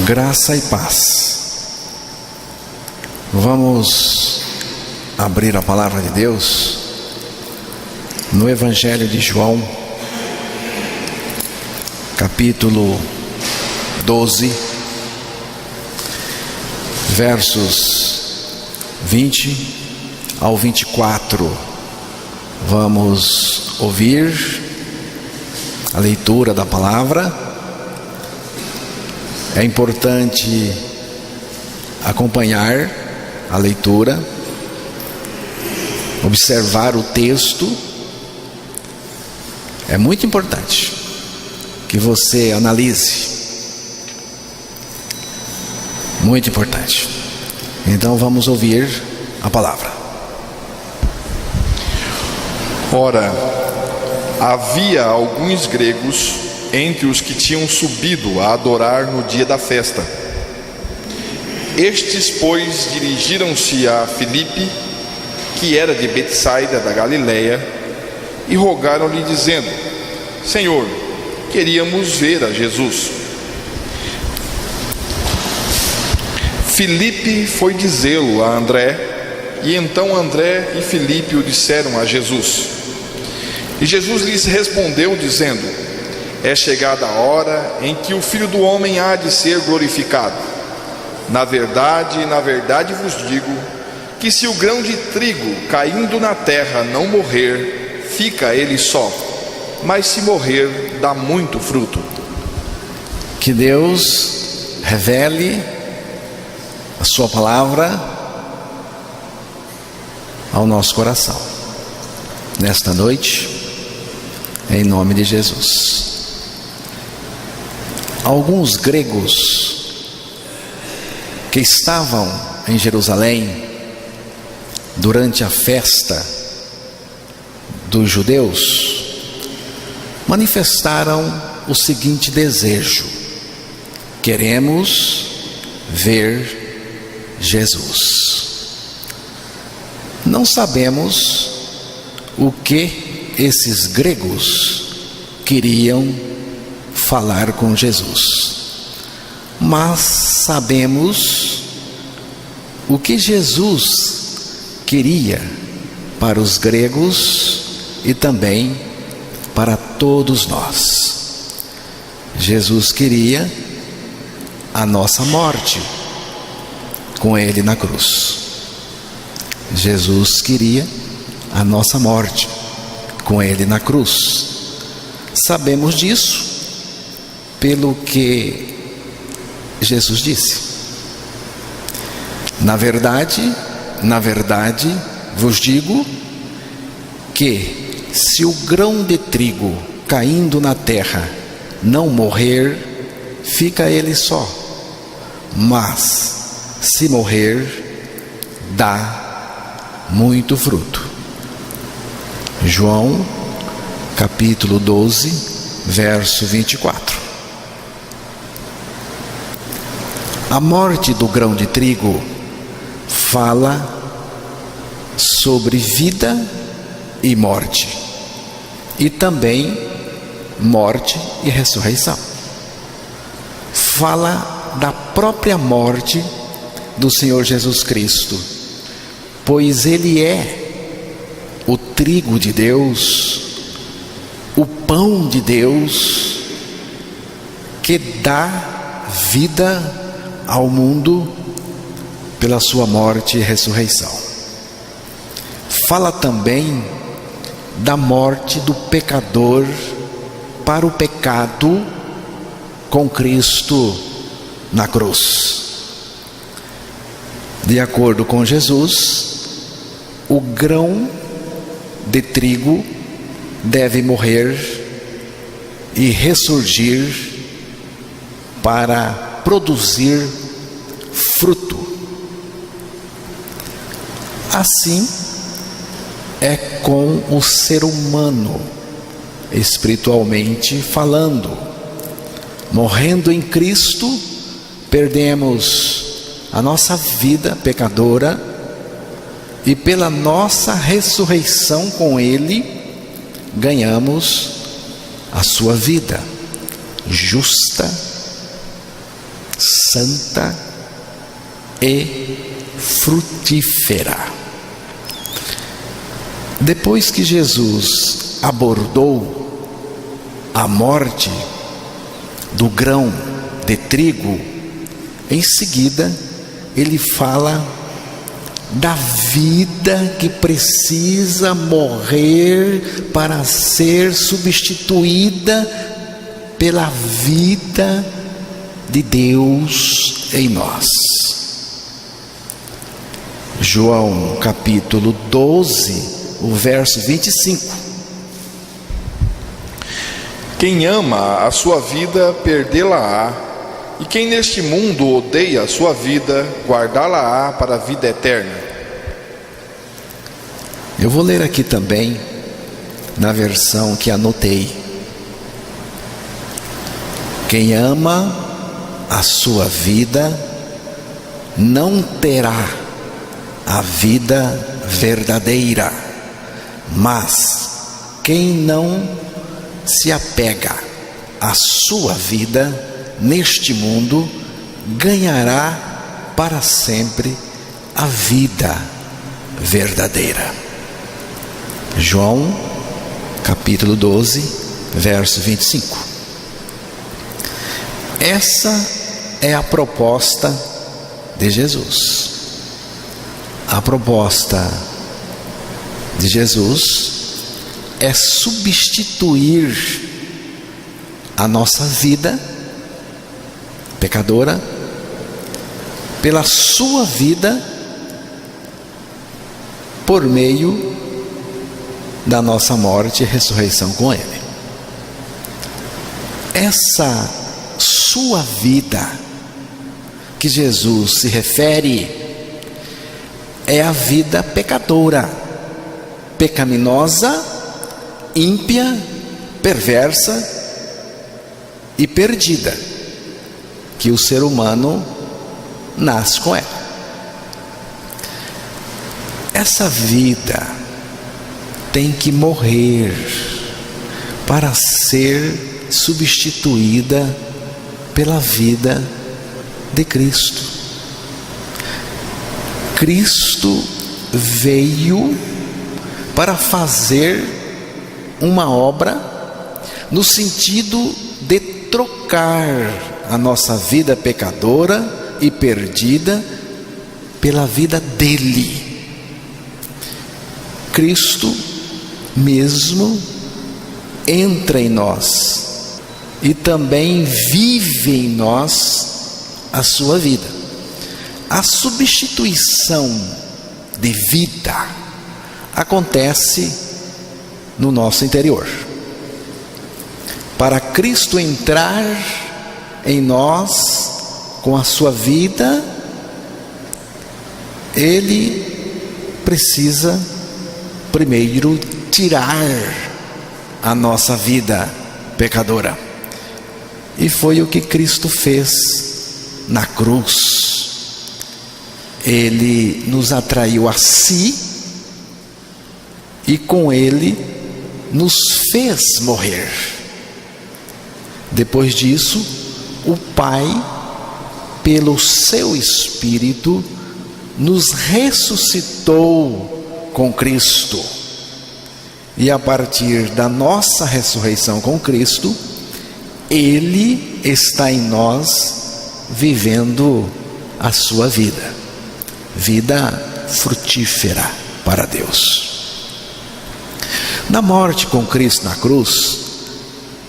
Graça e paz. Vamos abrir a palavra de Deus no Evangelho de João, capítulo 12, versos 20 ao 24. Vamos ouvir a leitura da palavra. É importante acompanhar a leitura, observar o texto. É muito importante que você analise. Muito importante. Então vamos ouvir a palavra. Ora, havia alguns gregos entre os que tinham subido a adorar no dia da festa. Estes, pois, dirigiram-se a Filipe, que era de Betsaida da Galileia, e rogaram-lhe, dizendo: Senhor, queríamos ver a Jesus. Filipe foi dizê-lo a André, e então André e Filipe o disseram a Jesus. E Jesus lhes respondeu, dizendo: É chegada a hora em que o Filho do Homem há de ser glorificado. Na verdade vos digo, que se o grão de trigo caindo na terra não morrer, fica ele só, mas se morrer, dá muito fruto. Que Deus revele a sua palavra ao nosso coração nesta noite, em nome de Jesus. Alguns gregos que estavam em Jerusalém durante a festa dos judeus manifestaram o seguinte desejo: queremos ver Jesus. Não sabemos o que esses gregos queriam falar com Jesus, mas sabemos o que Jesus queria para os gregos e também para todos nós. Jesus queria a nossa morte com Ele na cruz. Jesus queria a nossa morte com Ele na cruz. Sabemos disso pelo que Jesus disse. Na verdade vos digo que se o grão de trigo caindo na terra não morrer, fica ele só, mas se morrer, dá muito fruto. João capítulo 12, verso 24. A morte do grão de trigo fala sobre vida e morte, e também morte e ressurreição. Fala da própria morte do Senhor Jesus Cristo, pois Ele é o trigo de Deus, o pão de Deus, que dá vida ao mundo pela sua morte e ressurreição. Fala também da morte do pecador para o pecado com Cristo na cruz. De acordo com Jesus, o grão de trigo deve morrer e ressurgir para produzir fruto. Assim é com o ser humano, espiritualmente falando. Morrendo em Cristo, perdemos a nossa vida pecadora, e pela nossa ressurreição com Ele, ganhamos a sua vida justa, santa e frutífera. Depois que Jesus abordou a morte do grão de trigo, em seguida ele fala da vida que precisa morrer para ser substituída pela vida de Deus em nós. João capítulo 12, o verso 25. Quem ama a sua vida, perdê-la-á, e quem neste mundo odeia a sua vida, guardá-la-á para a vida eterna. Eu vou ler aqui também, na versão que anotei. Quem ama a sua vida, não terá a vida verdadeira, mas quem não se apega à sua vida neste mundo, ganhará para sempre a vida verdadeira. João capítulo 12, verso 25. Essa é a proposta de Jesus. A proposta de Jesus é substituir a nossa vida pecadora pela sua vida por meio da nossa morte e ressurreição com Ele. Essa sua vida que Jesus se refere é a vida pecadora, pecaminosa, ímpia, perversa e perdida, que o ser humano nasce com ela. Essa vida tem que morrer para ser substituída pela vida de Cristo. Cristo veio para fazer uma obra no sentido de trocar a nossa vida pecadora e perdida pela vida dele. Cristo mesmo entra em nós e também vive em nós a sua vida. A substituição de vida acontece no nosso interior. Para Cristo entrar em nós com a sua vida, Ele precisa primeiro tirar a nossa vida pecadora. E foi o que Cristo fez na cruz. Ele nos atraiu a si e com Ele nos fez morrer. Depois disso, o Pai, pelo seu Espírito, nos ressuscitou com Cristo. E a partir da nossa ressurreição com Cristo, Ele está em nós vivendo a sua vida, vida frutífera para Deus. Na morte com Cristo na cruz,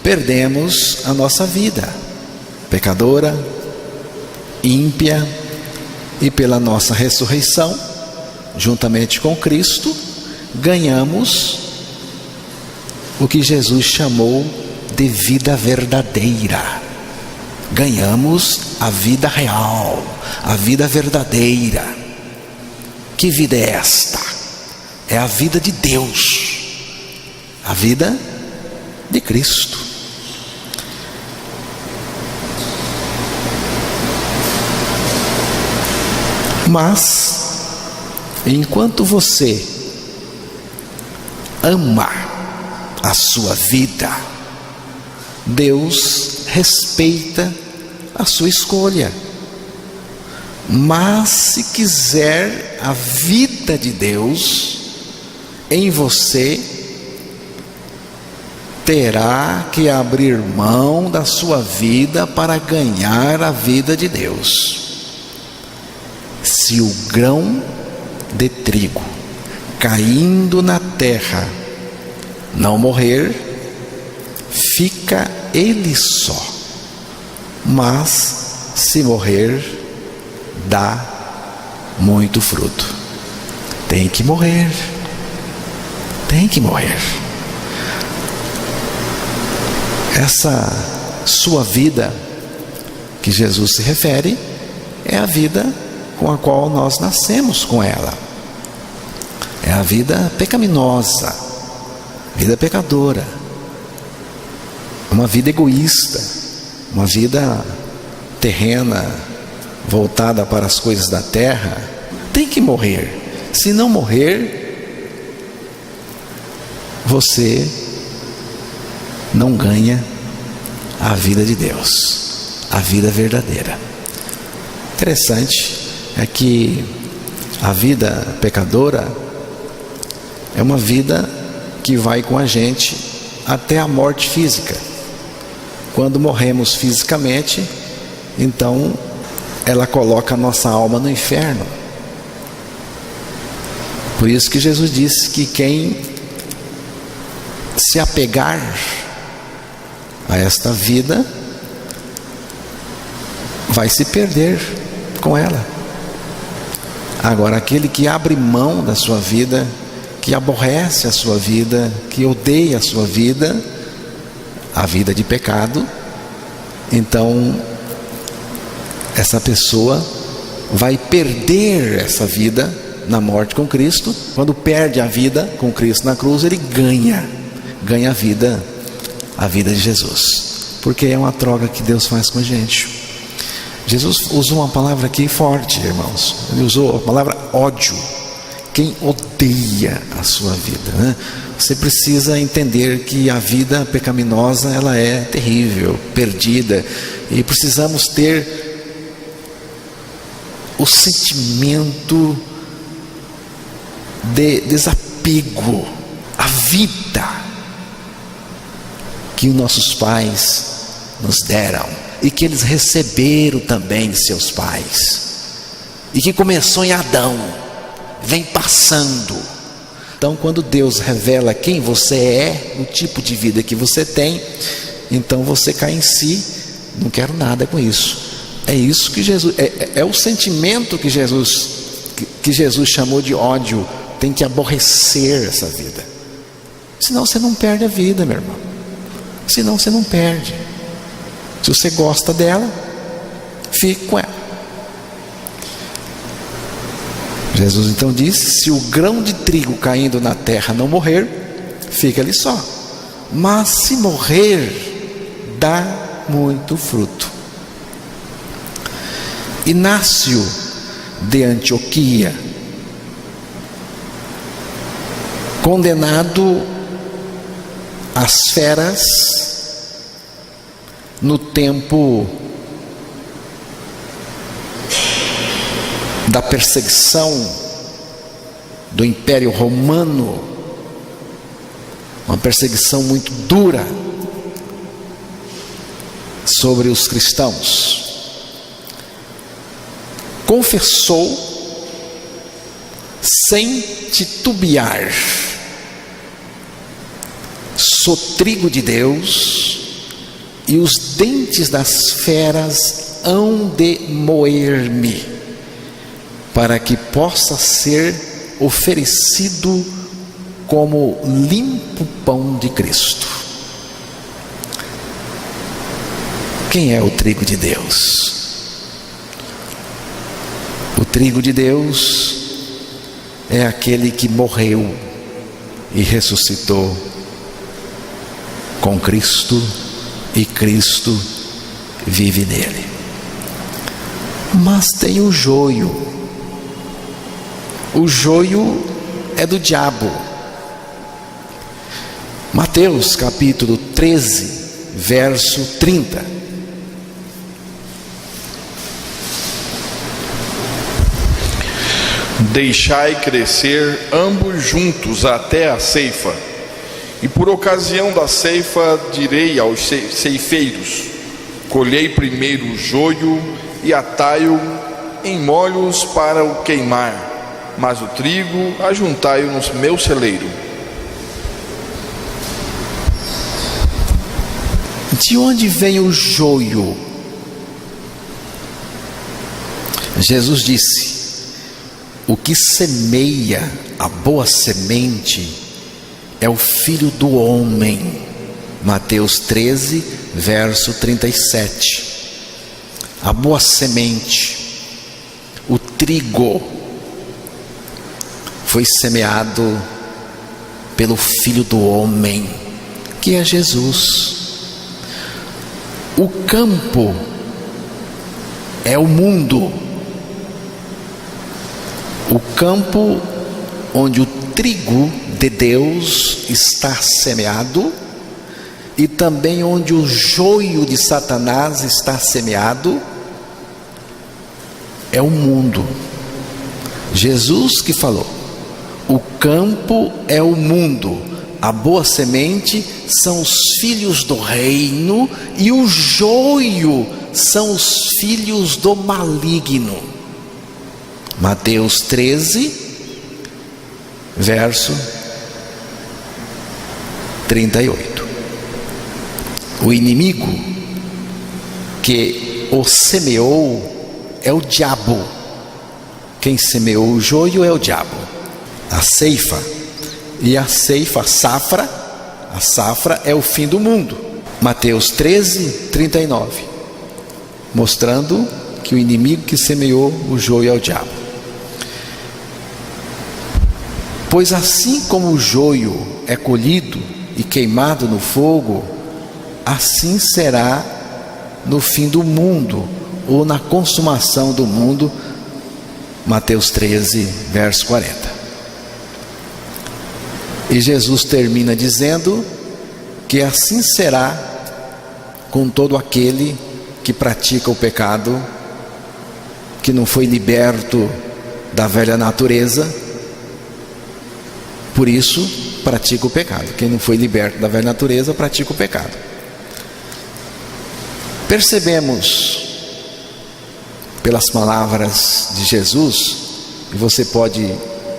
perdemos a nossa vida pecadora, ímpia, e pela nossa ressurreição, juntamente com Cristo, ganhamos o que Jesus chamou de vida verdadeira. Ganhamos a vida real, a vida verdadeira. Que vida é esta? É a vida de Deus, a vida de Cristo. Mas, enquanto você ama a sua vida, Deus respeita a sua escolha. Mas se quiser a vida de Deus em você, terá que abrir mão da sua vida para ganhar a vida de Deus. Se o grão de trigo caindo na terra não morrer, fica ele só, mas se morrer, dá muito fruto. Tem que morrer. Tem que morrer. Essa sua vida que Jesus se refere é a vida com a qual nós nascemos com ela. É a vida pecaminosa, vida pecadora, uma vida egoísta, uma vida terrena, voltada para as coisas da terra. Tem que morrer. Se não morrer, você não ganha a vida de Deus, a vida verdadeira. Interessante é que a vida pecadora é uma vida que vai com a gente até a morte física. Quando morremos fisicamente, então ela coloca a nossa alma no inferno. Por isso que Jesus disse que quem se apegar a esta vida vai se perder com ela. Agora, aquele que abre mão da sua vida, que aborrece a sua vida, que odeia a sua vida, a vida de pecado, então essa pessoa vai perder essa vida na morte com Cristo. Quando perde a vida com Cristo na cruz, ele ganha a vida de Jesus, porque é uma troca que Deus faz com a gente. Jesus usou uma palavra aqui forte, irmãos. Ele usou a palavra ódio. Quem odeia a sua vida, né? Você precisa entender que a vida pecaminosa, ela é terrível, perdida, e precisamos ter o sentimento de desapego à vida que os nossos pais nos deram e que eles receberam também de seus pais, e que começou em Adão, vem passando. Então, quando Deus revela quem você é, o tipo de vida que você tem, então você cai em si. Não quero nada com isso. É isso que Jesus é o sentimento que Jesus chamou de ódio. Tem que aborrecer essa vida, senão você não perde a vida, meu irmão. Senão você não perde. Se você gosta dela, fique com ela. Jesus então disse: se o grão de trigo caindo na terra não morrer, fica ali só, mas se morrer, dá muito fruto. Inácio de Antioquia, condenado às feras no tempo da perseguição do Império Romano, uma perseguição muito dura sobre os cristãos, confessou sem titubear: sou trigo de Deus, e os dentes das feras hão de moer-me, para que possa ser oferecido como limpo pão de Cristo. Quem é o trigo de Deus? O trigo de Deus é aquele que morreu e ressuscitou com Cristo, e Cristo vive nele. Mas tem o joio. O joio é do diabo. Mateus capítulo 13, verso 30. Deixai crescer ambos juntos até a ceifa. E por ocasião da ceifa direi aos ceifeiros: colhei primeiro o joio e atai-o em molhos para o queimar, mas o trigo ajuntai-o no meu celeiro. De onde vem o joio? Jesus disse: o que semeia a boa semente é o Filho do Homem. Mateus 13, verso 37. A boa semente, o trigo, foi semeado pelo Filho do Homem, que é Jesus. O campo é o mundo. O campo onde o trigo de Deus está semeado e também onde o joio de Satanás está semeado é o mundo. Jesus que falou: o campo é o mundo, a boa semente são os filhos do reino e o joio são os filhos do maligno. Mateus 13, verso 38. O inimigo que o semeou é o diabo. Quem semeou o joio é o diabo. A ceifa, e a ceifa, a safra é o fim do mundo. Mateus 13, 39, mostrando que o inimigo que semeou o joio é o diabo. Pois assim como o joio é colhido e queimado no fogo, assim será no fim do mundo, ou na consumação do mundo. Mateus 13, verso 40. E Jesus termina dizendo que assim será com todo aquele que pratica o pecado, que não foi liberto da velha natureza, por isso pratica o pecado. Quem não foi liberto da velha natureza pratica o pecado. Percebemos pelas palavras de Jesus, e você pode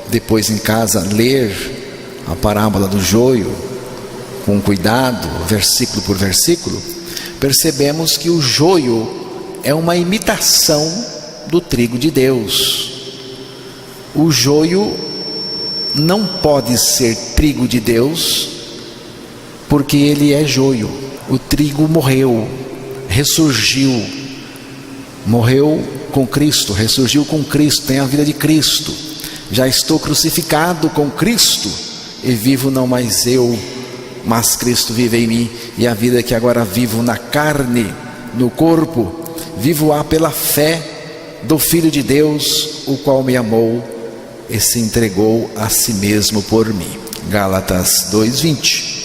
depois em casa ler a parábola do joio com cuidado, versículo por versículo, percebemos que o joio é uma imitação do trigo de Deus. O joio não pode ser trigo de Deus, porque ele é joio. O trigo morreu, ressurgiu, morreu com Cristo, ressurgiu com Cristo, tem a vida de Cristo. Já estou crucificado com Cristo, e vivo não mais eu, mas Cristo vive em mim, e a vida que agora vivo na carne, no corpo, vivo-a pela fé do Filho de Deus, o qual me amou e se entregou a si mesmo por mim. Gálatas 2:20.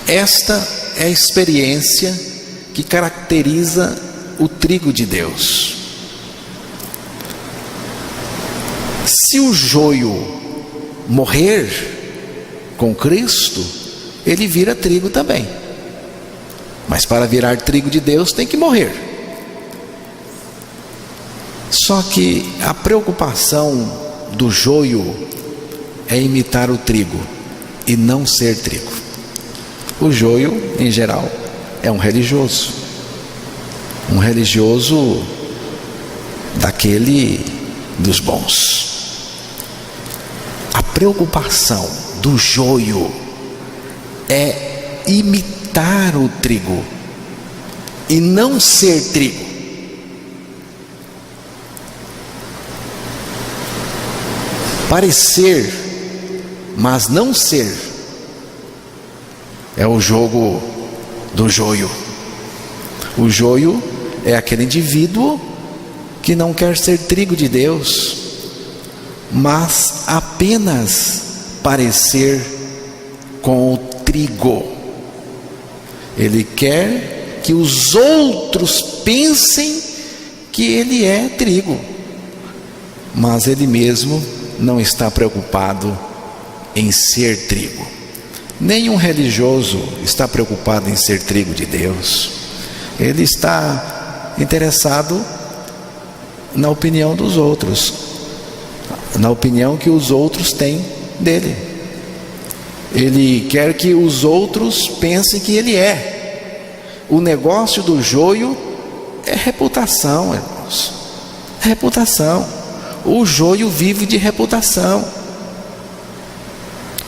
Esta é a experiência que caracteriza o trigo de Deus. Se o joio morrer com Cristo, ele vira trigo também. Mas para virar trigo de Deus tem que morrer. Só que a preocupação do joio é imitar o trigo e não ser trigo. O joio, em geral, é um religioso daquele dos bons. A preocupação do joio é imitar o trigo e não ser trigo. Parecer, mas não ser, é o jogo do joio. O joio é aquele indivíduo que não quer ser trigo de Deus, mas apenas parecer com o trigo. Ele quer que os outros pensem que ele é trigo, mas ele mesmo não está preocupado em ser trigo. Nenhum religioso está preocupado em ser trigo de Deus. Ele está interessado na opinião dos outros, na opinião que os outros têm dele. Ele quer que os outros pensem que ele é. O negócio do joio é reputação, irmãos. Reputação. O joio vive de reputação.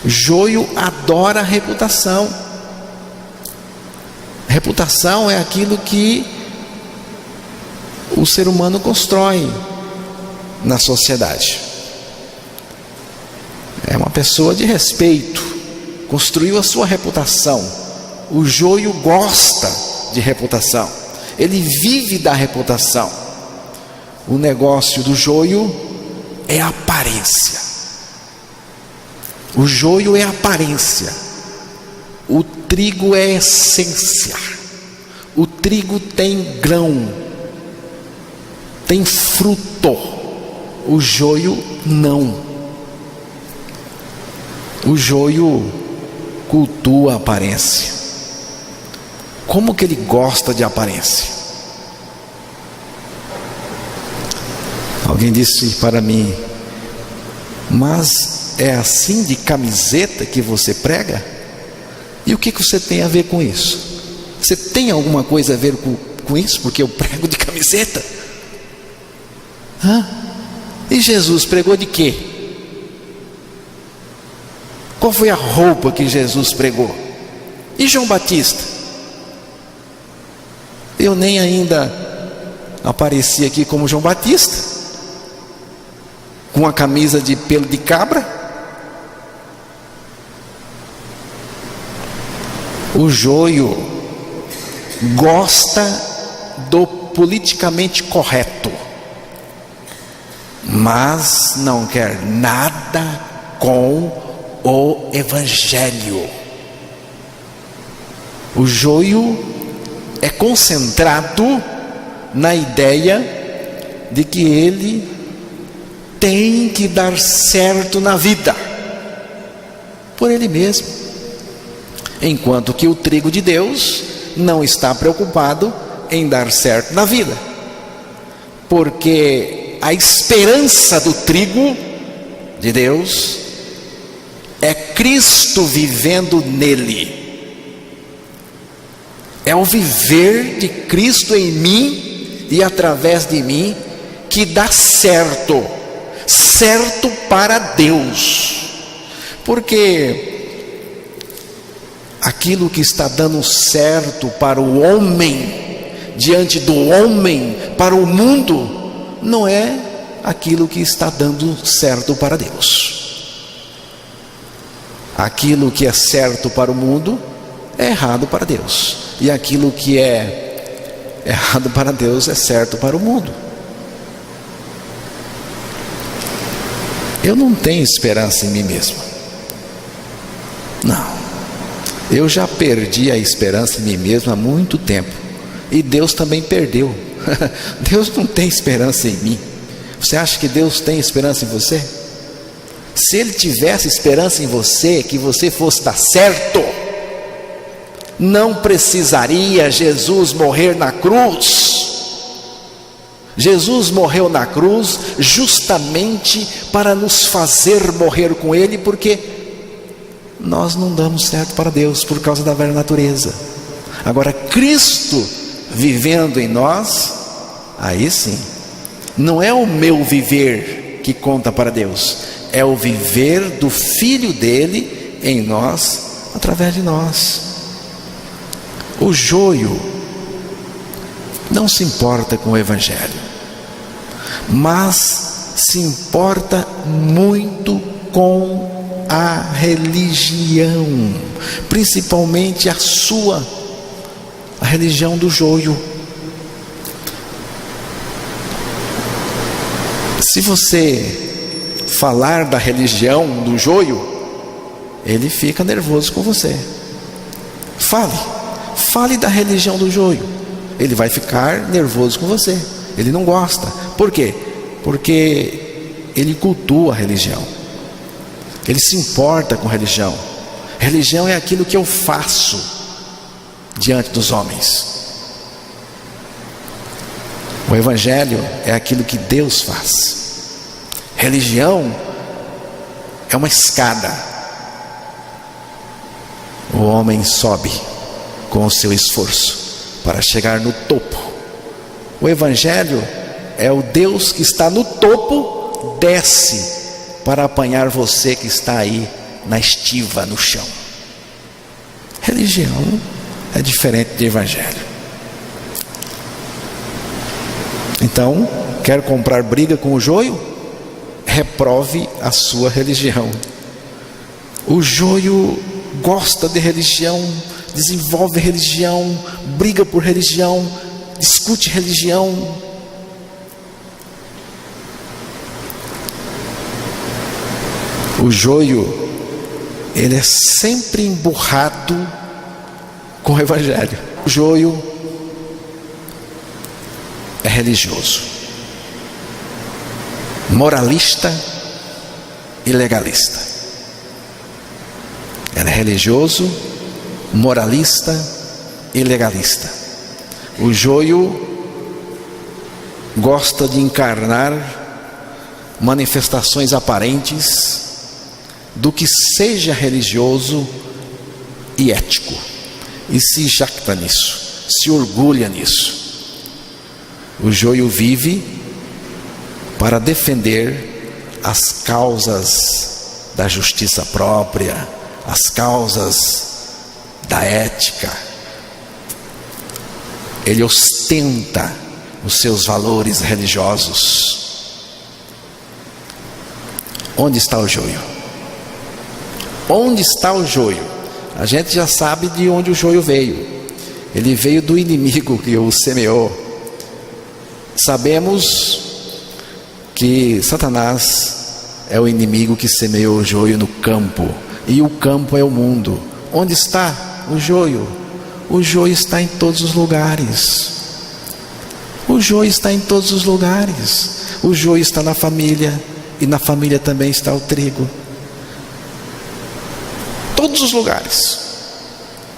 Joio adora reputação. Reputação é aquilo que o ser humano constrói na sociedade. É uma pessoa de respeito, construiu a sua reputação. O joio gosta de reputação, ele vive da reputação. O negócio do joio é aparência. O joio é aparência, o trigo é essência. O trigo tem grão, tem fruto, o joio não. O joio cultua a aparência. Como que ele gosta de aparência? Alguém disse para mim: mas é assim de camiseta que você prega? E o que você tem a ver com isso? Você tem alguma coisa a ver com isso? Porque eu prego de camiseta? E Jesus pregou de quê? Qual foi a roupa que Jesus pregou? E João Batista? Eu nem ainda apareci aqui como João Batista, com a camisa de pelo de cabra. O joio gosta do politicamente correto, mas não quer nada com o Evangelho. O joio é concentrado na ideia de que ele tem que dar certo na vida por ele mesmo, enquanto que o trigo de Deus não está preocupado em dar certo na vida, porque a esperança do trigo de Deus é Cristo vivendo nele. É o viver de Cristo em mim e através de mim que dá certo, certo para Deus. Porque aquilo que está dando certo para o homem, diante do homem, para o mundo, não é aquilo que está dando certo para Deus. Aquilo que é certo para o mundo é errado para Deus, e aquilo que é errado para Deus é certo para o mundo. Eu não tenho esperança em mim mesmo. Não. Eu já perdi a esperança em mim mesmo há muito tempo. E Deus também perdeu. Deus não tem esperança em mim. Você acha que Deus tem esperança em você? Se Ele tivesse esperança em você, que você fosse dar certo, não precisaria Jesus morrer na cruz. Jesus morreu na cruz justamente para nos fazer morrer com Ele, porque nós não damos certo para Deus por causa da velha natureza. Agora Cristo vivendo em nós, aí sim, não é o meu viver que conta para Deus, é o viver do Filho dele em nós, através de nós. O joio não se importa com o Evangelho, mas se importa muito com a religião, principalmente a religião do joio. Se você falar da religião do joio, ele fica nervoso com você. Fale da religião do joio, ele vai ficar nervoso com você. Ele não gosta. Por quê? Porque ele cultua a religião. Ele se importa com religião. Religião é aquilo que eu faço diante dos homens. O Evangelho é aquilo que Deus faz. Religião é uma escada. O homem sobe com o seu esforço para chegar no topo. O Evangelho é o Deus que está no topo, desce para apanhar você que está aí na estiva, no chão. Religião é diferente de Evangelho. Então, quer comprar briga com o joio? Reprove a sua religião. O joio gosta de religião, desenvolve religião, briga por religião, discute religião. O joio, ele é sempre emburrado com o Evangelho. O joio é religioso, moralista e legalista. Ele é religioso, moralista e legalista. O joio gosta de encarnar manifestações aparentes do que seja religioso e ético, e se jacta nisso, se orgulha nisso. O joio vive para defender as causas da justiça própria, as causas da ética. Ele ostenta os seus valores religiosos. Onde está o joio? Onde está o joio? A gente já sabe de onde o joio veio. Ele veio do inimigo que o semeou. Sabemos que Satanás é o inimigo que semeou o joio no campo. E o campo é o mundo. Onde está o joio? O joio está em todos os lugares. O joio está em todos os lugares. O joio está na família. E na família também está o trigo. Todos os lugares.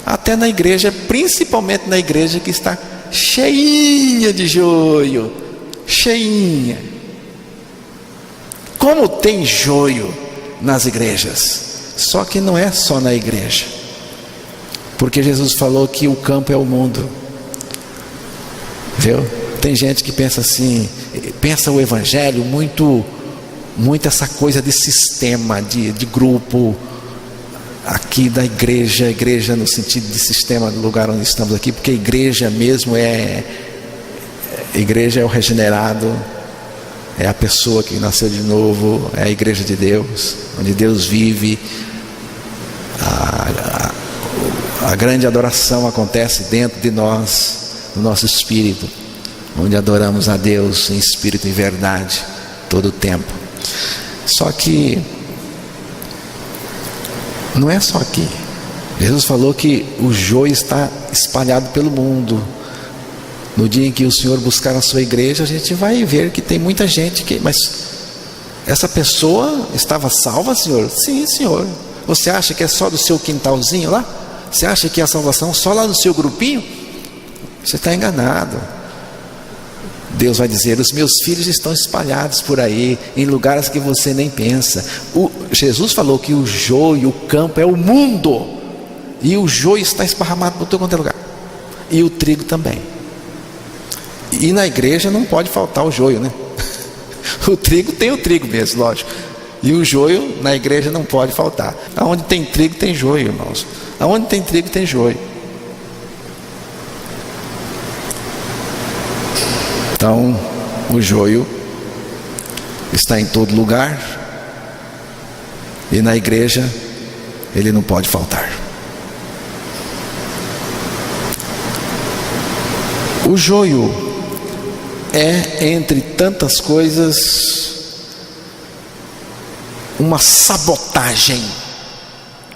Até na igreja, principalmente na igreja que está cheinha de joio. Cheinha. Como tem joio nas igrejas? Só que não é só na igreja. Porque Jesus falou que o campo é o mundo. Viu? Tem gente que pensa assim, pensa o Evangelho muito essa coisa de sistema, de grupo. Aqui da igreja no sentido de sistema do lugar onde estamos aqui, porque igreja mesmo igreja é o regenerado, é a pessoa que nasceu de novo, é a igreja de Deus, onde Deus vive. A grande adoração acontece dentro de nós, no nosso espírito, onde adoramos a Deus em espírito e verdade todo o tempo. Só que não é só aqui. Jesus falou que o joio está espalhado pelo mundo. No dia em que o Senhor buscar a sua igreja, a gente vai ver que tem muita gente que... Mas essa pessoa estava salva, Senhor? Sim, Senhor. Você acha que é só do seu quintalzinho lá? Você acha que a salvação só lá no seu grupinho? Você está enganado. Deus vai dizer: os meus filhos estão espalhados por aí, em lugares que você nem pensa. Jesus falou que o joio, o campo é o mundo, e o joio está esparramado por todo quanto é lugar, e o trigo também. E na igreja não pode faltar o joio, né? O trigo tem o trigo mesmo, lógico, e o joio na igreja não pode faltar. Aonde tem trigo tem joio, irmãos. Aonde tem trigo tem joio. Então, o joio está em todo lugar, e na igreja ele não pode faltar. O joio é, entre tantas coisas, uma sabotagem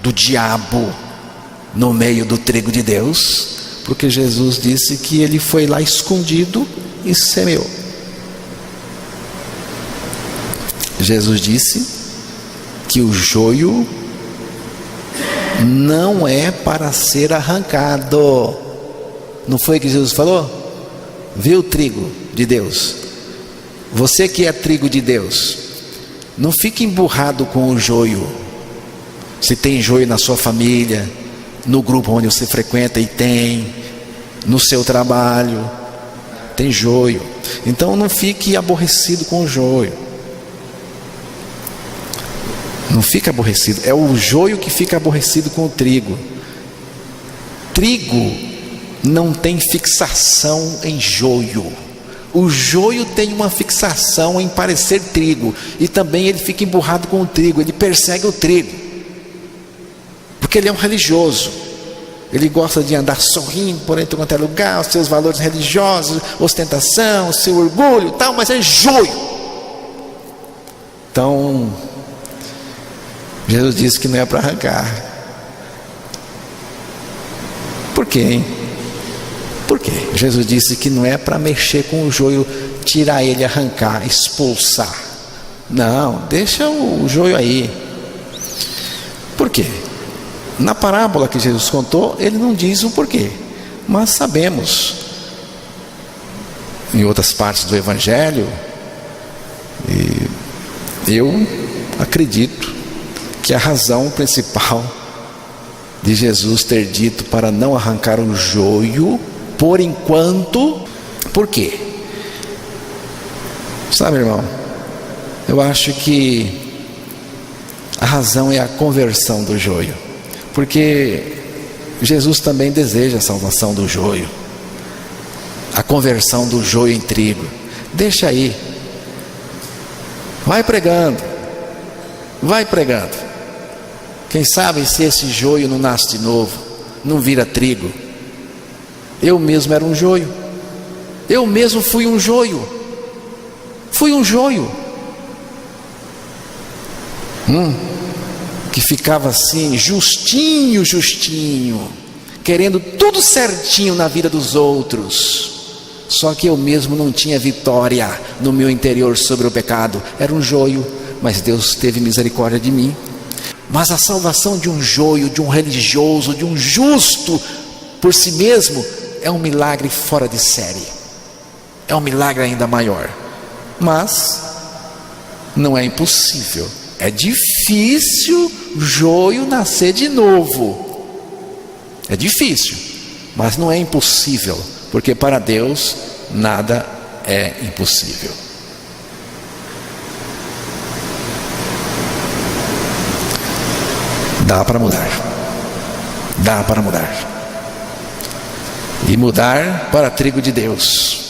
do diabo no meio do trigo de Deus, porque Jesus disse que ele foi lá escondido e semeou. Jesus disse que o joio não é para ser arrancado. Não foi que Jesus falou? Viu o trigo de Deus? Você que é trigo de Deus, não fique emburrado com o joio. Se tem joio na sua família, no grupo onde você frequenta e tem, no seu trabalho, tem joio. Então não fique aborrecido com o joio. Não fica aborrecido. É o joio que fica aborrecido com o trigo. Trigo não tem fixação em joio. O joio tem uma fixação em parecer trigo. E também ele fica emburrado com o trigo. Ele persegue o trigo. Porque ele é um religioso. Ele gosta de andar sorrindo por entre qualquer lugar, os seus valores religiosos, ostentação, o seu orgulho, tal, mas é joio. Então, Jesus disse que não é para arrancar. Por quê, hein? Por quê? Jesus disse que não é para mexer com o joio, tirar ele, arrancar, expulsar. Não, deixa o joio aí. Por quê? Na parábola que Jesus contou, ele não diz o porquê, mas sabemos em outras partes do Evangelho, e eu acredito que a razão principal de Jesus ter dito para não arrancar o joio por enquanto, por quê? Sabe, irmão, eu acho que a razão é a conversão do joio. Porque Jesus também deseja a salvação do joio, a conversão do joio em trigo. Deixa aí, vai pregando, vai pregando. Quem sabe se esse joio não nasce de novo, não vira trigo. Eu mesmo era um joio, eu mesmo fui um joio, que ficava assim, justinho, querendo tudo certinho na vida dos outros. Só que eu mesmo não tinha vitória no meu interior sobre o pecado. Era um joio, mas Deus teve misericórdia de mim. Mas a salvação de um joio, de um religioso, de um justo por si mesmo, é um milagre fora de série. É um milagre ainda maior. Mas não é impossível. É difícil joio nascer de novo. É difícil, mas não é impossível, porque para Deus nada é impossível. Dá para mudar. Dá para mudar. E mudar para trigo de Deus.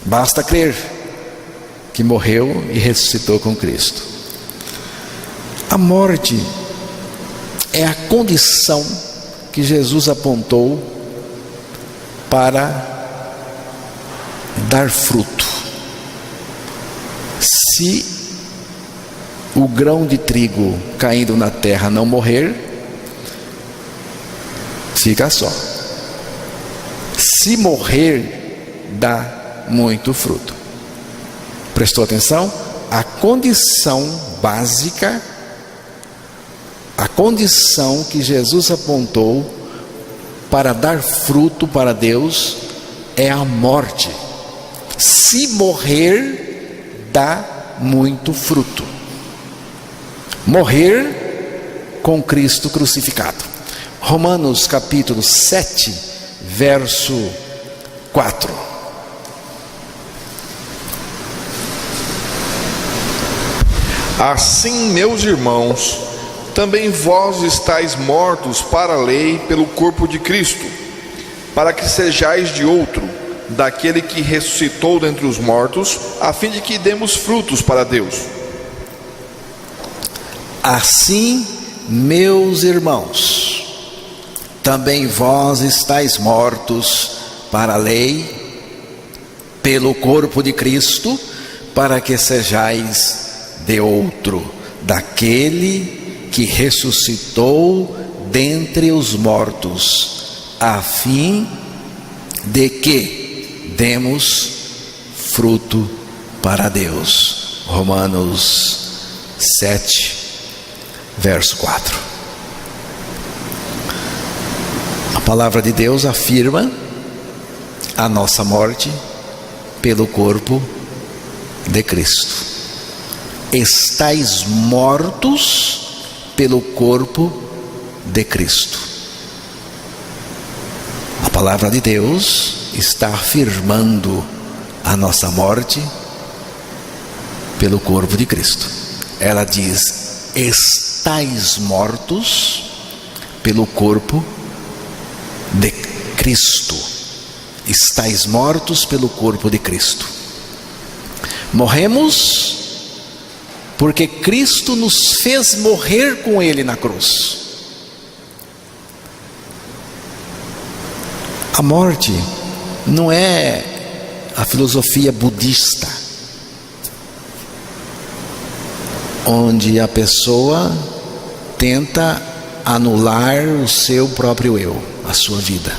Basta crer que morreu e ressuscitou com Cristo. A morte é a condição que Jesus apontou para dar fruto. Se o grão de trigo caindo na terra não morrer, fica só. Se morrer, dá muito fruto. Prestou atenção? A condição básica, a condição que Jesus apontou para dar fruto para Deus é a morte. Se morrer, dá muito fruto. Morrer com Cristo crucificado. Romanos capítulo 7, verso 4. Assim, meus irmãos, também vós estáis mortos para a lei pelo corpo de Cristo, para que sejais de outro, daquele que ressuscitou dentre os mortos, a fim de que demos frutos para Deus. Assim, meus irmãos, também vós estáis mortos para a lei pelo corpo de Cristo, para que sejais de outro, daquele que ressuscitou dentre os mortos, a fim de que demos fruto para Deus. Romanos 7, verso 4. A palavra de Deus afirma a nossa morte pelo corpo de Cristo. Estais mortos pelo corpo de Cristo. A palavra de Deus está afirmando a nossa morte pelo corpo de Cristo. Ela diz: estais mortos pelo corpo de Cristo. Estais mortos pelo corpo de Cristo. Morremos porque Cristo nos fez morrer com Ele na cruz. A morte não é a filosofia budista, onde a pessoa tenta anular o seu próprio eu, a sua vida.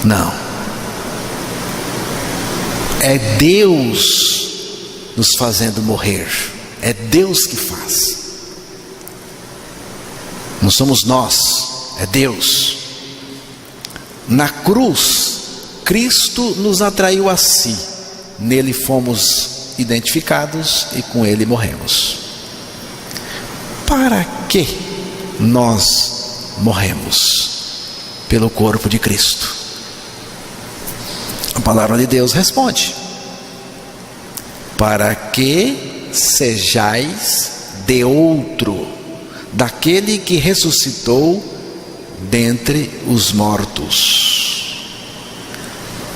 Não. É Deus nos fazendo morrer. É Deus que faz. Não somos nós, é Deus. Na cruz, Cristo nos atraiu a si. Nele fomos identificados e com Ele morremos. Para que nós morremos? Pelo corpo de Cristo. A palavra de Deus responde: para que sejais de outro, daquele que ressuscitou dentre os mortos.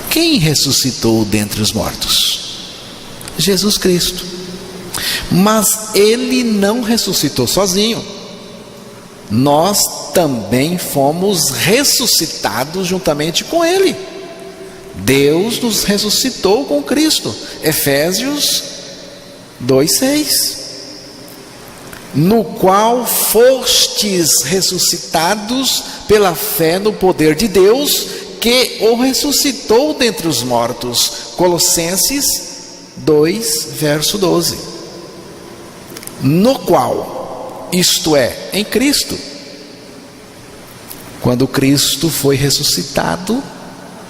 Quem ressuscitou dentre os mortos? Jesus Cristo. Mas Ele não ressuscitou sozinho. Nós também fomos ressuscitados juntamente com Ele. Deus nos ressuscitou com Cristo. Efésios 2:6. No qual fostes ressuscitados pela fé no poder de Deus, que o ressuscitou dentre os mortos. Colossenses 2, verso 12. No qual, isto é, em Cristo. Quando Cristo foi ressuscitado,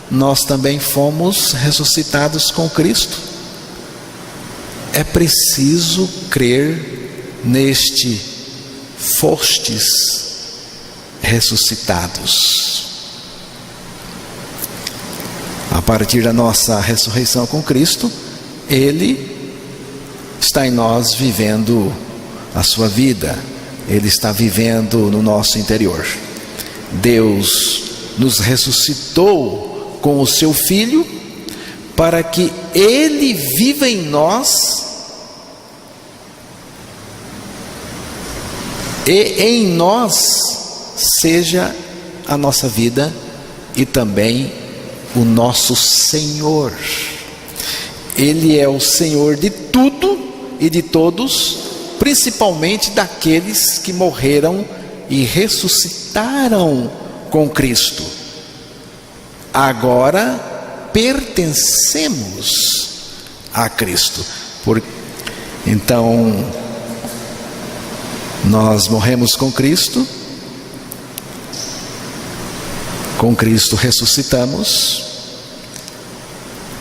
nós também fomos ressuscitados com Cristo. É preciso crer neste fostes ressuscitados. A partir da nossa ressurreição com Cristo, Ele está em nós vivendo a sua vida. Ele está vivendo no nosso interior. Deus nos ressuscitou com o seu Filho para que Ele viva em nós e em nós seja a nossa vida e também o nosso Senhor. Ele é o Senhor de tudo e de todos, principalmente daqueles que morreram e ressuscitaram com Cristo. Agora pertencemos a Cristo. Então, nós morremos com Cristo ressuscitamos,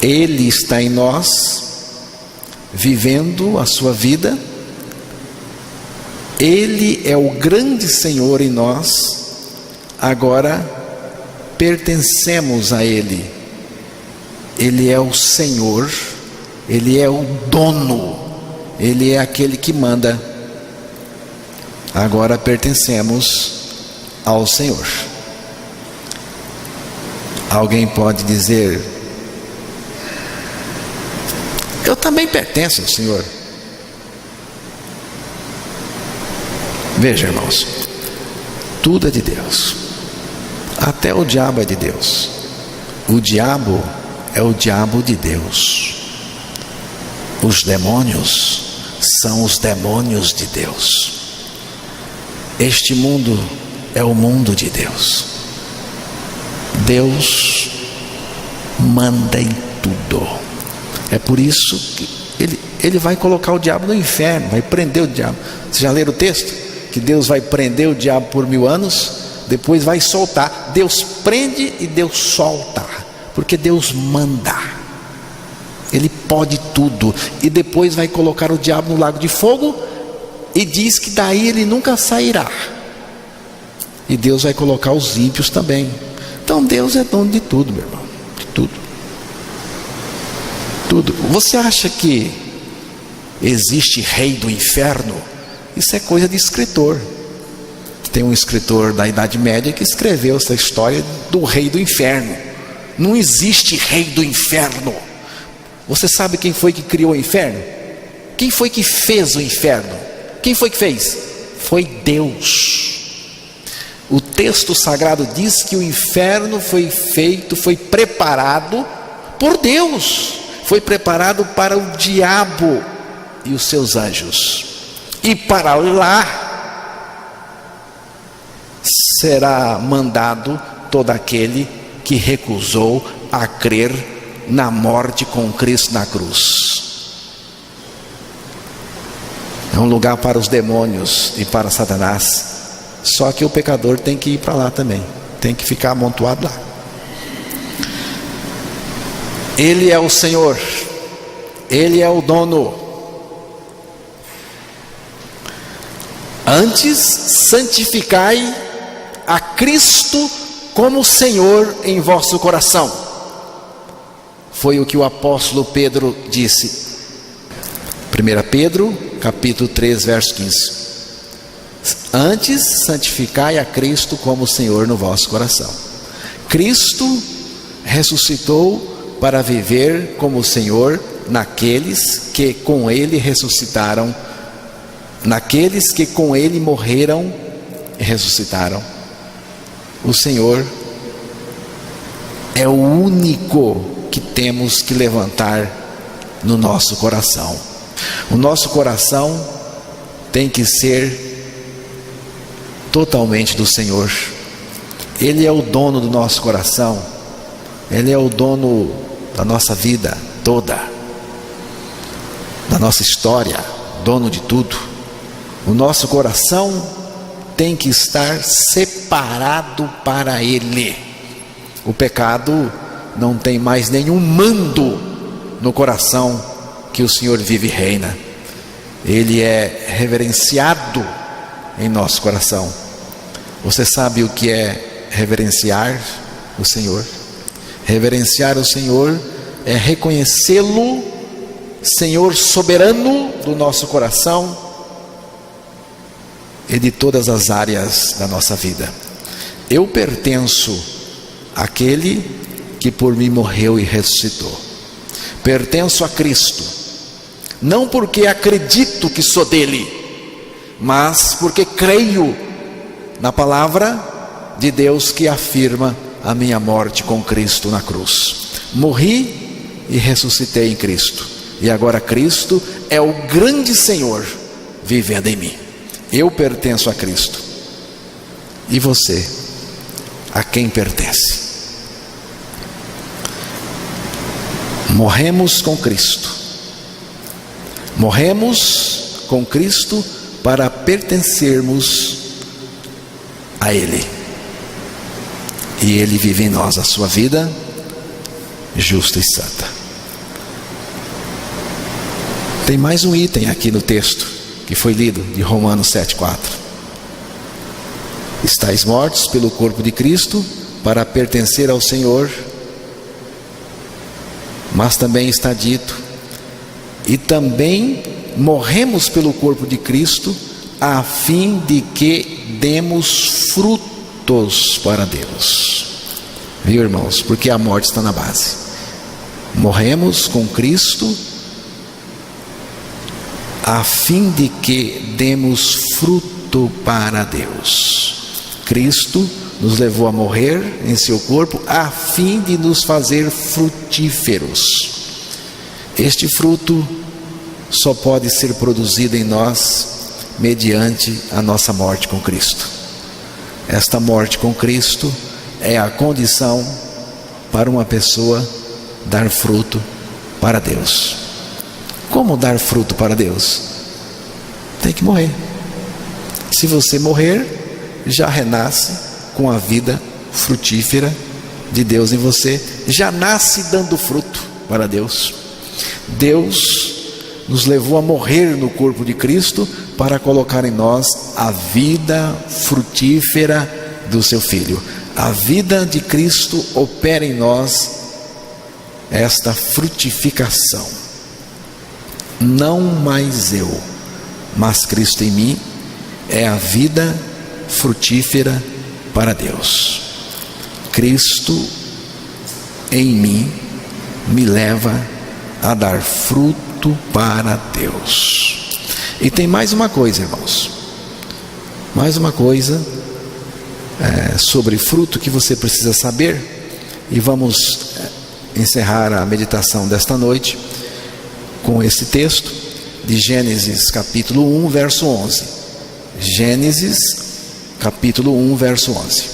Ele está em nós, vivendo a sua vida, Ele é o grande Senhor em nós, agora pertencemos a Ele. Ele é o Senhor, Ele é o dono, Ele é aquele que manda. Agora pertencemos ao Senhor. Alguém pode dizer: eu também pertenço ao Senhor. Veja, irmãos, tudo é de Deus. Até o diabo é de Deus. O diabo é o diabo de Deus. Os demônios são os demônios de Deus. Este mundo é o mundo de Deus. Deus manda em tudo. É por isso que Ele vai colocar o diabo no inferno, vai prender o diabo. Vocês já leram o texto? Que Deus vai prender o diabo por 1000 anos, depois vai soltar. Deus prende e Deus solta, porque Deus manda. Ele pode tudo. E depois vai colocar o diabo no lago de fogo, e diz que daí ele nunca sairá. E Deus vai colocar os ímpios também. Então Deus é dono de tudo, meu irmão, de tudo. Tudo. Você acha que existe rei do inferno? Isso é coisa de escritor. Tem um escritor da Idade Média que escreveu essa história do rei do inferno. Não existe rei do inferno. Você sabe quem foi que criou o inferno? Quem foi que fez o inferno? Quem foi que fez? Foi Deus. O texto sagrado diz que o inferno foi feito, foi preparado por Deus. Foi preparado para o diabo e os seus anjos. E para lá será mandado todo aquele que recusou a crer na morte com Cristo na cruz. É um lugar para os demônios e para Satanás. Só que o pecador tem que ir para lá também, tem que ficar amontoado lá. Ele é o Senhor, Ele é o dono. Antes, santificai a Cristo como Senhor em vosso coração. Foi o que o apóstolo Pedro disse. 1 Pedro, capítulo 3, verso 15. Antes, santificai a Cristo como Senhor no vosso coração. Cristo ressuscitou para viver como Senhor naqueles que com Ele ressuscitaram, naqueles que com Ele morreram e ressuscitaram. O Senhor é o único que temos que levantar no nosso coração. O nosso coração tem que ser totalmente do Senhor. Ele é o dono do nosso coração. Ele é o dono da nossa vida toda, da nossa história, dono de tudo. O nosso coração tem que estar separado para Ele. O pecado não tem mais nenhum mando no coração que o Senhor vive e reina. Ele é reverenciado em nosso coração. Você sabe o que é reverenciar o Senhor? Reverenciar o Senhor é reconhecê-lo Senhor soberano do nosso coração e de todas as áreas da nossa vida. Eu pertenço àquele que por mim morreu e ressuscitou. Pertenço a Cristo, não porque acredito que sou dele, mas porque creio na palavra de Deus que afirma a minha morte com Cristo na cruz. Morri e ressuscitei em Cristo, e agora Cristo é o grande Senhor vivendo em mim. Eu pertenço a Cristo. E você, a quem pertence? Morremos com Cristo. Morremos com Cristo para pertencermos a Ele. E Ele vive em nós a sua vida justa e santa. Tem mais um item aqui no texto que foi lido, de Romanos 7,4. Estais mortos pelo corpo de Cristo para pertencer ao Senhor, mas também está dito, e também morremos pelo corpo de Cristo, a fim de que demos frutos para Deus. Viu, irmãos? Porque a morte está na base. Morremos com Cristo, a fim de que demos fruto para Deus. Cristo nos levou a morrer em seu corpo, a fim de nos fazer frutíferos. Este fruto só pode ser produzido em nós mediante a nossa morte com Cristo. Esta morte com Cristo é a condição para uma pessoa dar fruto para Deus. Como dar fruto para Deus? Tem que morrer. Se você morrer, já renasce com a vida frutífera de Deus em você, já nasce dando fruto para Deus. Deus nos levou a morrer no corpo de Cristo para colocar em nós a vida frutífera do seu Filho. A vida de Cristo opera em nós esta frutificação. Não mais eu, mas Cristo em mim é a vida frutífera para Deus. Cristo em mim me leva a dar fruto para Deus. E tem mais uma coisa, irmãos, mais uma coisa sobre fruto que você precisa saber, e vamos encerrar a meditação desta noite com esse texto de Gênesis capítulo 1, verso 11. Gênesis capítulo 1, verso 11.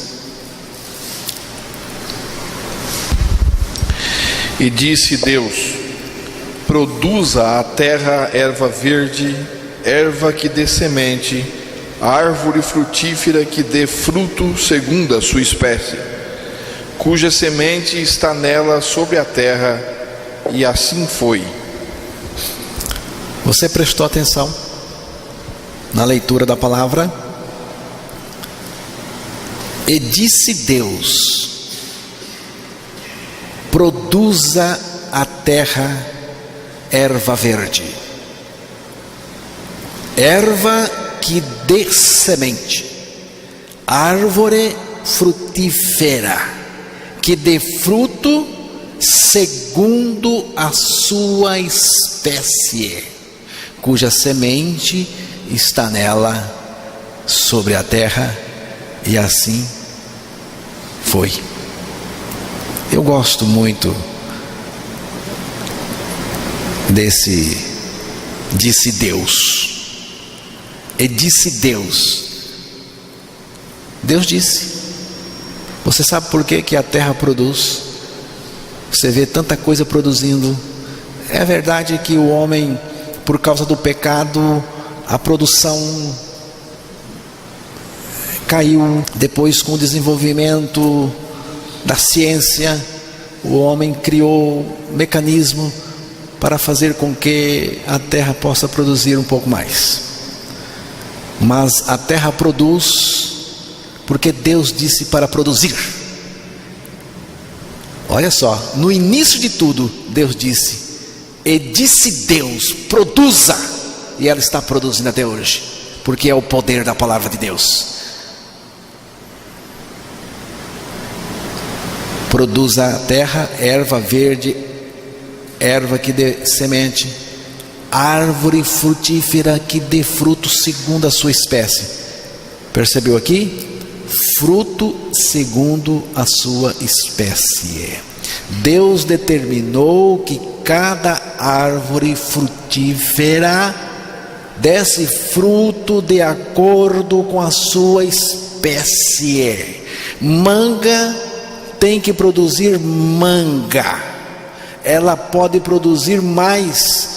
E disse Deus: produza a terra erva verde, erva que dê semente, árvore frutífera que dê fruto segundo a sua espécie, cuja semente está nela sobre a terra. E assim foi. Você prestou atenção na leitura da palavra? E disse Deus: produza a terra erva verde, erva que dê semente, árvore frutífera que dê fruto segundo a sua espécie, cuja semente está nela sobre a terra. E assim foi. Eu gosto muito disse Deus. E disse Deus. Deus disse. Você sabe por que a terra produz? Você vê tanta coisa produzindo. É verdade que o homem, por causa do pecado, a produção caiu. Depois, com o desenvolvimento da ciência, o homem criou mecanismo para fazer com que a terra possa produzir um pouco mais. Mas a terra produz porque Deus disse para produzir. Olha só, no início de tudo, Deus disse, e disse Deus, produza, e ela está produzindo até hoje, porque é o poder da palavra de Deus. Produza a terra erva verde, erva que dê semente, árvore frutífera que dê fruto segundo a sua espécie. Percebeu aqui? Fruto segundo a sua espécie. Deus determinou que cada árvore frutífera desse fruto de acordo com a sua espécie. Manga tem que produzir manga. Ela pode produzir mais,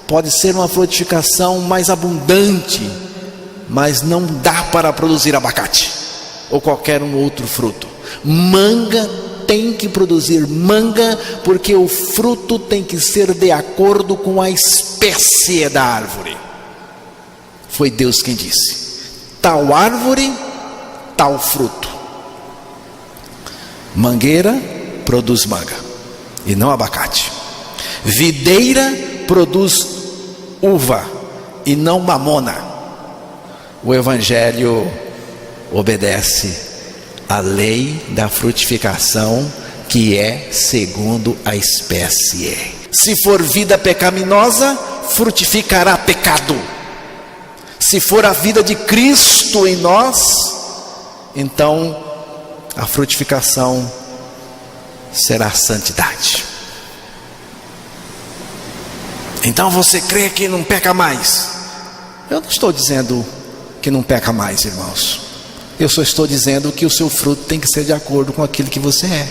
pode ser uma frutificação mais abundante, mas não dá para produzir abacate ou qualquer um outro fruto. Manga tem que produzir manga, porque o fruto tem que ser de acordo com a espécie da árvore. Foi Deus quem disse: tal árvore, tal fruto. Mangueira produz manga e não abacate. Videira produz uva e não mamona. O Evangelho obedece à lei da frutificação, que é segundo a espécie. Se for vida pecaminosa, frutificará pecado. Se for a vida de Cristo em nós, então a frutificação será santidade. Então você crê que não peca mais? Eu não estou dizendo que não peca mais, irmãos. Eu só estou dizendo que o seu fruto tem que ser de acordo com aquilo que você é.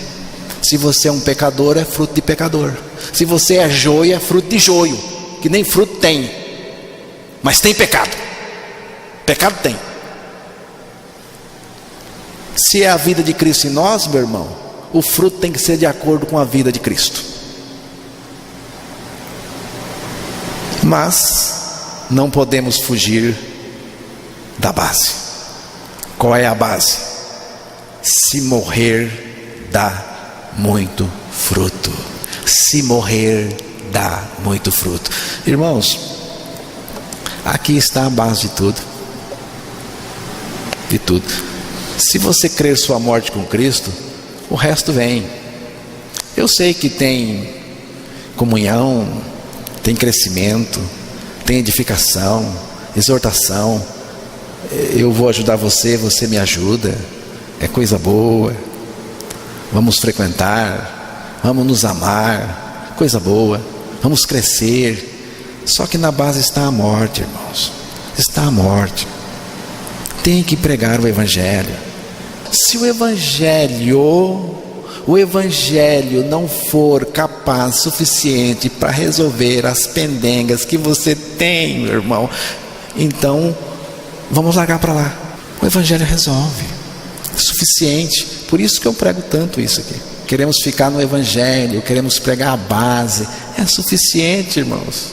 Se você é um pecador, é fruto de pecador. Se você é joio, é fruto de joio. que nem fruto tem, mas tem pecado. Pecado tem. Se é a vida de Cristo em nós, meu irmão, o fruto tem que ser de acordo com a vida de Cristo. Mas não podemos fugir da base. Qual é a base? Se morrer, dá muito fruto. Se morrer, dá muito fruto. Irmãos, aqui está a base de tudo. De tudo. Se você crer sua morte com Cristo, o resto vem. Eu sei que tem comunhão, tem crescimento, tem edificação, exortação. Eu vou ajudar você, você me ajuda. É coisa boa. Vamos frequentar, vamos nos amar, coisa boa. Vamos crescer. Só que na base está a morte, irmãos. Está a morte. Tem que pregar o Evangelho. Se o Evangelho não for capaz suficiente para resolver as pendengas que você tem, meu irmão, então vamos largar para lá. O Evangelho resolve, é suficiente. Por isso que eu prego tanto isso aqui. Queremos ficar no Evangelho, queremos pregar a base. É suficiente, irmãos.